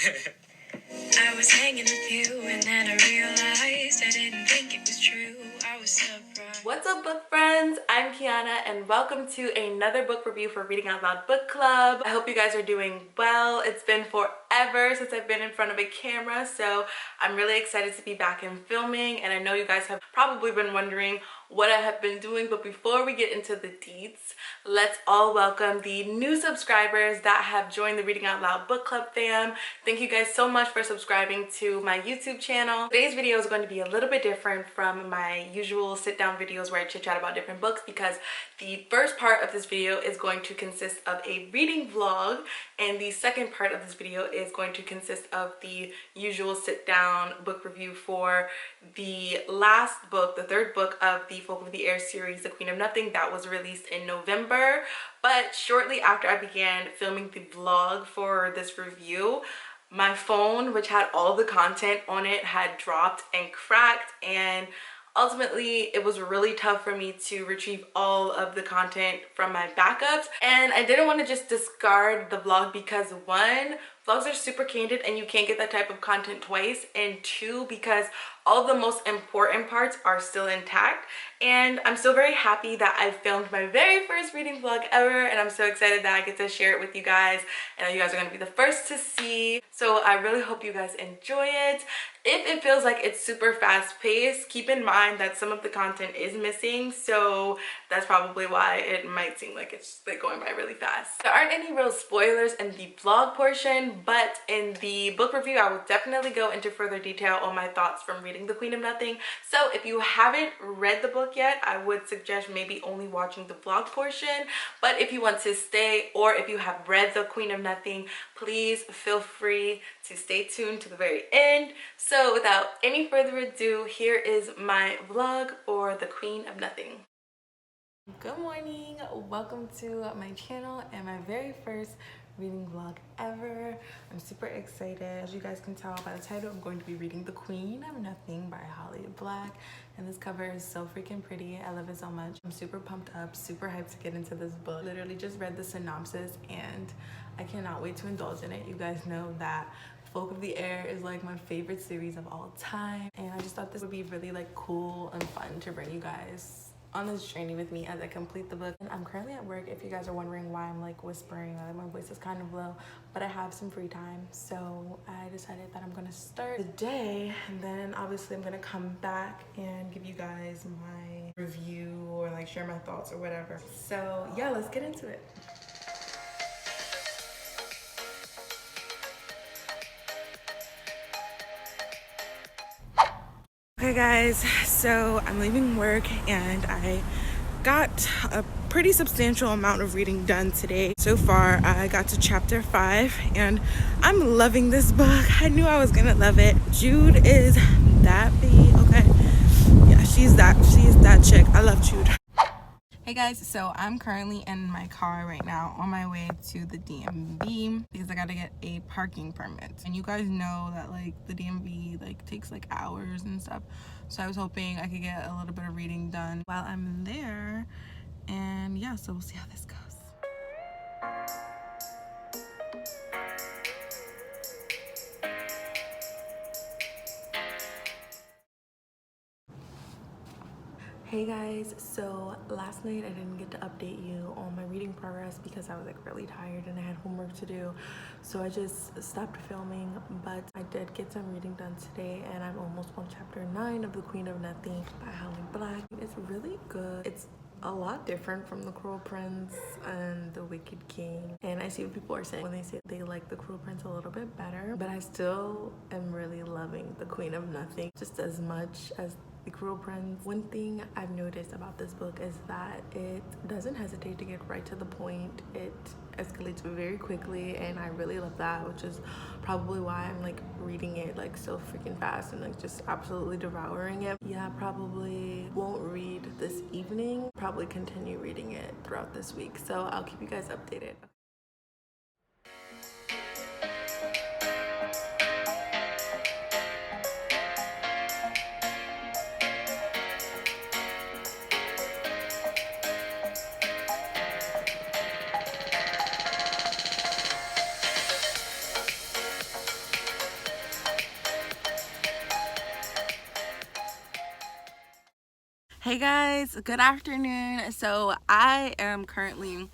I was hanging with you and then I realized I didn't think it was true. I was surprised. What's up, book friends? I'm Keionna and welcome to another book review for Reading Out Loud Book Club. I hope you guys are doing well. It's been forever since I've been in front of a camera, so I'm really excited to be back in filming, and I know you guys have probably been wondering what I have been doing, but before we get into the deets, let's all welcome the new subscribers that have joined the Reading Out Loud Book Club fam. Thank you guys so much for subscribing to my YouTube channel. Today's video is going to be a little bit different from my usual sit-down videos where I chit-chat about different books, because the first part of this video is going to consist of a reading vlog, and the second part of this video is going to consist of the usual sit-down book review for the last book, the third book of the Folk of the Air series, The Queen of Nothing, that was released in November. But shortly after I began filming the vlog for this review, my phone, which had all the content on it, had dropped and cracked, and ultimately it was really tough for me to retrieve all of the content from my backups. And I didn't want to just discard the vlog because, one, vlogs are super candid and you can't get that type of content twice, and two, because all the most important parts are still intact. And I'm still very happy that I filmed my very first reading vlog ever, and I'm so excited that I get to share it with you guys, and you guys are going to be the first to see. So I really hope you guys enjoy it. If it feels like it's super fast-paced, keep in mind that some of the content is missing, so that's probably why it might seem like it's like going by really fast. There aren't any real spoilers in the vlog portion, but in the book review I will definitely go into further detail on my thoughts from reading The Queen of Nothing. So if you haven't read the book yet, I would suggest maybe only watching the vlog portion. But if you want to stay, or if you have read The Queen of Nothing, please feel free to stay tuned to the very end. So without any further ado, here is my vlog for The Queen of Nothing. Good morning, welcome to my channel and my very first reading vlog ever. I'm super excited. As you guys can tell by the title, I'm going to be reading The Queen of Nothing by Holly Black, and this cover is so freaking pretty. I love it so much. I'm super pumped up, super hyped to get into this book. Literally just read the synopsis and I cannot wait to indulge in it. You guys know that Folk of the Air is like my favorite series of all time, and I just thought this would be really like cool and fun to bring you guys on this journey with me as I complete the book. And I'm currently at work, if you guys are wondering why I'm like whispering, my voice is kind of low, but I have some free time, so I decided that I'm gonna start the day, and then obviously I'm gonna come back and give you guys my review or like share my thoughts or whatever. So yeah, let's get into it. Okay guys, so I'm leaving work and I got a pretty substantial amount of reading done today. So far I got to chapter 5 and I'm loving this book. I knew I was gonna love it. Jude is that bee, okay? Yeah, she's that chick. I love Jude. Hey guys, so I'm currently in my car right now on my way to the DMV because I gotta get a parking permit. And you guys know that like the DMV like takes like hours and stuff. So I was hoping I could get a little bit of reading done while I'm there. And yeah, so we'll see how this goes. Hey guys, so last night I didn't get to update you on my reading progress because I was like really tired and I had homework to do, so I just stopped filming. But I did get some reading done today and I'm almost on chapter 9 of The Queen of Nothing by Holly Black. It's really good. It's a lot different from The Cruel Prince and The Wicked King, and I see what people are saying when they say they like The Cruel Prince a little bit better, but I still am really loving The Queen of Nothing just as much as The Cruel Prince. One thing I've noticed about this book is that it doesn't hesitate to get right to the point. It escalates very quickly, and I really love that, which is probably why I'm like reading it like so freaking fast and like just absolutely devouring it. Yeah, probably won't read this evening, probably continue reading it throughout this week, so I'll keep you guys updated. Hey guys, good afternoon. So I am currently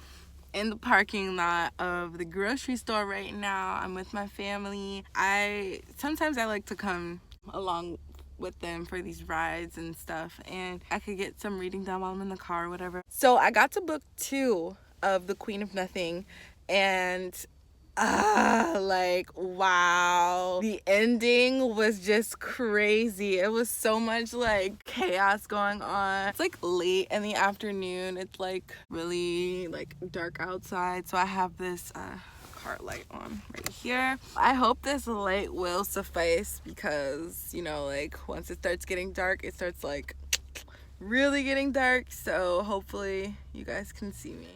in the parking lot of the grocery store right now. I'm with my family. Sometimes I like to come along with them for these rides and stuff, and I could get some reading done while I'm in the car or whatever. So I got to book 2 of The Queen of Nothing, and like, wow, the ending was just crazy. It was so much like chaos going on. It's like late in the afternoon. It's like really like dark outside, so I have this car light on right here. I hope this light will suffice because, you know, like once it starts getting dark, it starts like really getting dark, so hopefully you guys can see me.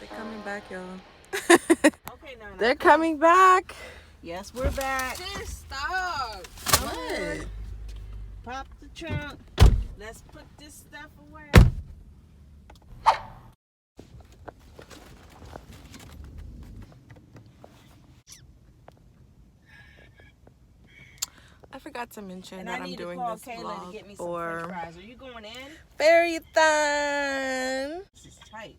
They're coming back, y'all. Okay, now. They're coming back. Yes, we're back. Sis, stop. What? Pop the trunk. Let's put this stuff away. I forgot to mention And that I I'm need to doing call this Kayla vlog to get me some french for fries. Are you going in? Faerie-thon. This is tight.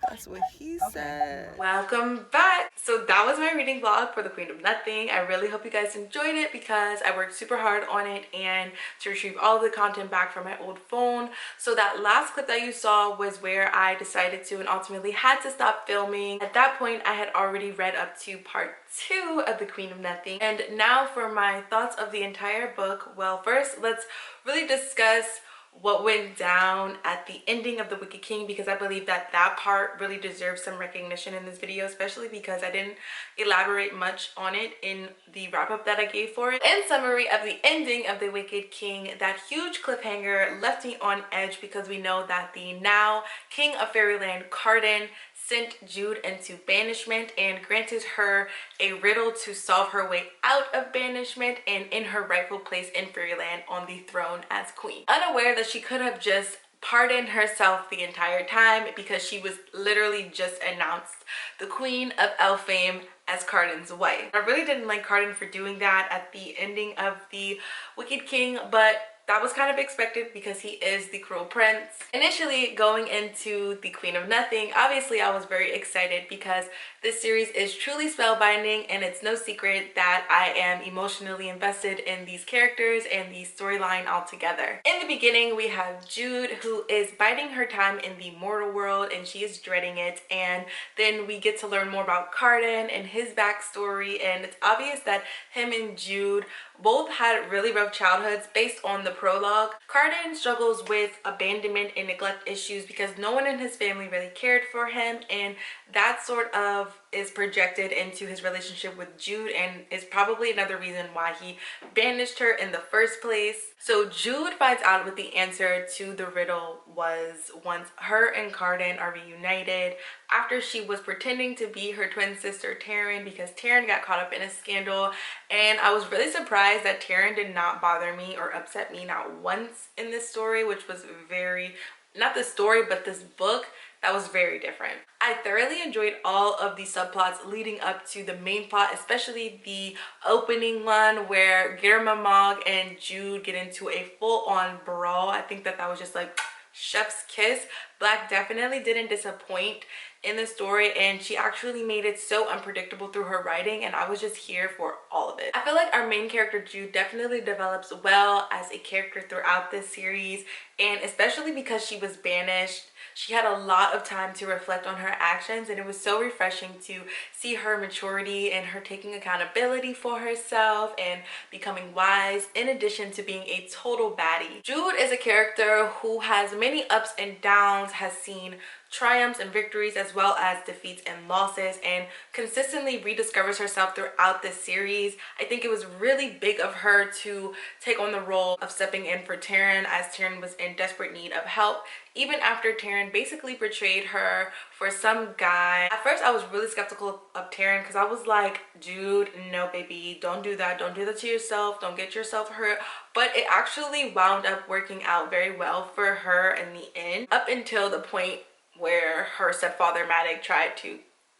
That's what he said. Welcome back. So that was my reading vlog for The Queen of Nothing. I really hope you guys enjoyed it because I worked super hard on it and to retrieve all the content back from my old phone. So that last clip that you saw was where I decided to and ultimately had to stop filming. At that point, I had already read up to part 2 of The Queen of Nothing. And now for my thoughts of the entire book. Well, first, let's really discuss what went down at the ending of The Wicked King, because I believe that that part really deserves some recognition in this video, especially because I didn't elaborate much on it in the wrap-up that I gave for it. In summary of the ending of The Wicked King, that huge cliffhanger left me on edge because we know that the now King of Fairyland, Cardan, sent Jude into banishment and granted her a riddle to solve her way out of banishment and in her rightful place in Fairyland on the throne as queen. Unaware that she could have just pardoned herself the entire time because she was literally just announced the Queen of Elfame as Cardan's wife. I really didn't like Cardan for doing that at the ending of The Wicked King, but that was kind of expected because he is the cruel prince. Initially going into The Queen of Nothing, obviously I was very excited because this series is truly spellbinding, and it's no secret that I am emotionally invested in these characters and the storyline altogether. In the beginning, we have Jude, who is biding her time in the mortal world and she is dreading it, and then we get to learn more about Cardan and his backstory, and it's obvious that him and Jude both had really rough childhoods based on the prologue. Cardan struggles with abandonment and neglect issues because no one in his family really cared for him, and that sort of is projected into his relationship with Jude and is probably another reason why he banished her in the first place. So Jude finds out what the answer to the riddle was once her and Cardan are reunited after she was pretending to be her twin sister Taryn because Taryn got caught up in a scandal, and I was really surprised that Taryn did not bother me or upset me not once in this story, which was very, not the story but this book, that was very different. I thoroughly enjoyed all of the subplots leading up to the main plot, especially the opening one where Guillermo and Jude get into a full-on brawl. I think that was just like chef's kiss. Black definitely didn't disappoint in the story, and she actually made it so unpredictable through her writing, and I was just here for all of it. I feel like our main character Jude definitely develops well as a character throughout this series, and especially because she was banished, she had a lot of time to reflect on her actions, and it was so refreshing to see her maturity and her taking accountability for herself and becoming wise, in addition to being a total baddie. Jude is a character who has many ups and downs, has seen triumphs and victories as well as defeats and losses, and consistently rediscovers herself throughout this series. I think it was really big of her to take on the role of stepping in for Taryn, as Taryn was in desperate need of help, even after Taryn basically betrayed her for some guy. At first I was really skeptical of Taryn because I was like, dude, no baby, don't do that to yourself, don't get yourself hurt. But it actually wound up working out very well for her in the end, up until the point where her stepfather Maddie tried to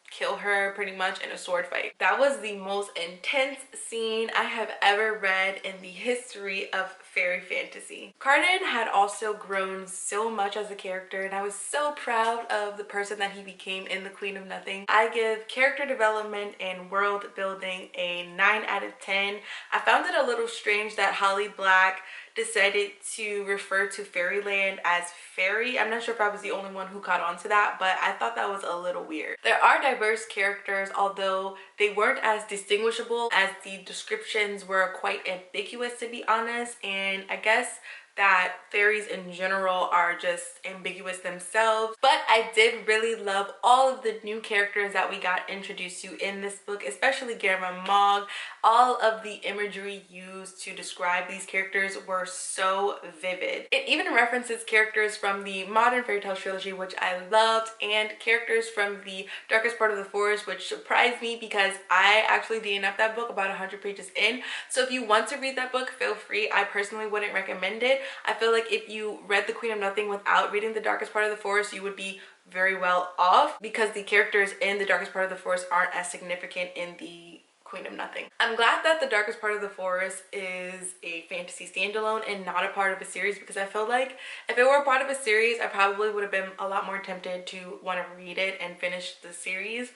kill her pretty much in a sword fight. That was the most intense scene I have ever read in the history of fairy fantasy. Cardan had also grown so much as a character, and I was so proud of the person that he became in The Queen of Nothing. I give character development and world building a 9 out of 10. I found it a little strange that Holly Black decided to refer to Fairyland as Faerie. I'm not sure if I was the only one who caught on to that, but I thought that was a little weird. There are diverse characters, although they weren't as distinguishable, as the descriptions were quite ambiguous, to be honest. And I guess that fairies in general are just ambiguous themselves. But I did really love all of the new characters that we got introduced to in this book, especially Gamma Mog. All of the imagery used to describe these characters were so vivid. It even references characters from the modern fairy tale trilogy, which I loved, and characters from the Darkest Part of the Forest, which surprised me because I actually DNF'd that book about 100 pages in. So if you want to read that book, feel free. I personally wouldn't recommend it. I feel like if you read The Queen of Nothing without reading The Darkest Part of the Forest, you would be very well off, because the characters in The Darkest Part of the Forest aren't as significant in The Queen of Nothing. I'm glad that The Darkest Part of the Forest is a fantasy standalone and not a part of a series, because I feel like if it were a part of a series, I probably would have been a lot more tempted to want to read it and finish the series.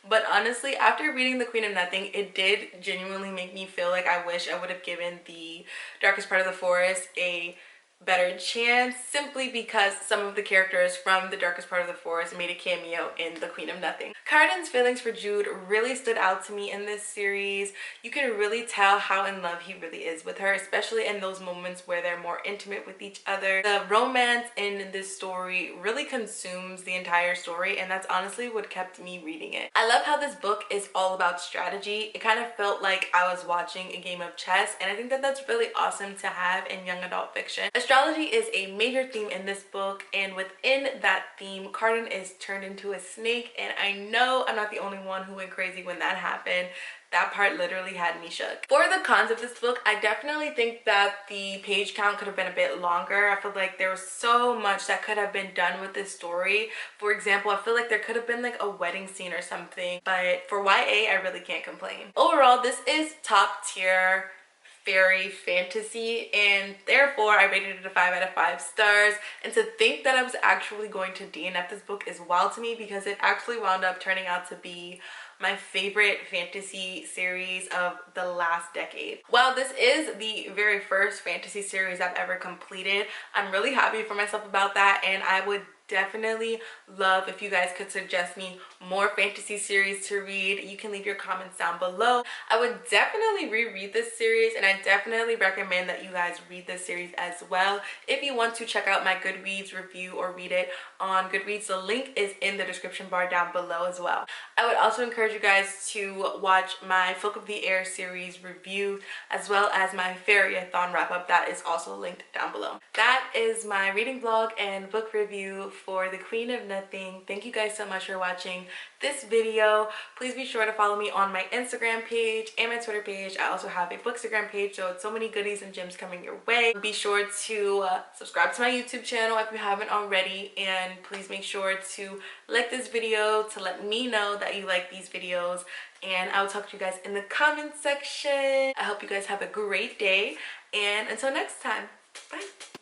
But honestly, after reading The Queen of Nothing, it did genuinely make me feel like I wish I would have given The Darkest Part of the Forest a better chance, simply because some of the characters from The Darkest Part of the Forest made a cameo in The Queen of Nothing. Cardan's feelings for Jude really stood out to me in this series. You can really tell how in love he really is with her, especially in those moments where they're more intimate with each other. The romance in this story really consumes the entire story, and that's honestly what kept me reading it. I love how this book is all about strategy. It kind of felt like I was watching a game of chess, and I think that that's really awesome to have in young adult fiction. Astrology is a major theme in this book, and within that theme, Cardan is turned into a snake, and I know I'm not the only one who went crazy when that happened. That part literally had me shook. For the cons of this book, I definitely think that the page count could have been a bit longer. I feel like there was so much that could have been done with this story. For example, I feel like there could have been like a wedding scene or something, but for YA, I really can't complain. Overall, this is top tier fairy fantasy, and therefore I rated it a 5 out of 5 stars. And to think that I was actually going to DNF this book is wild to me, because it actually wound up turning out to be my favorite fantasy series of the last decade. While this is the very first fantasy series I've ever completed, I'm really happy for myself about that, and I would definitely love if you guys could suggest me more fantasy series to read. You can leave your comments down below. I would definitely reread this series, and I definitely recommend that you guys read this series as well. If you want to check out my Goodreads review or read it on Goodreads, the link is in the description bar down below as well. I would also encourage you guys to watch my Folk of the Air series review, as well as my Faerie-a-thon wrap-up. That is also linked down below. That is my reading vlog and book review for The Queen of Nothing. Thank you guys so much for watching this video. Please be sure to follow me on my Instagram page and my Twitter page. I also have a Bookstagram page, so it's so many goodies and gems coming your way. Be sure to subscribe to my YouTube channel if you haven't already, and please make sure to like this video to let me know that you like these videos, and I will talk to you guys in the comment section. I hope you guys have a great day, and until next time, bye.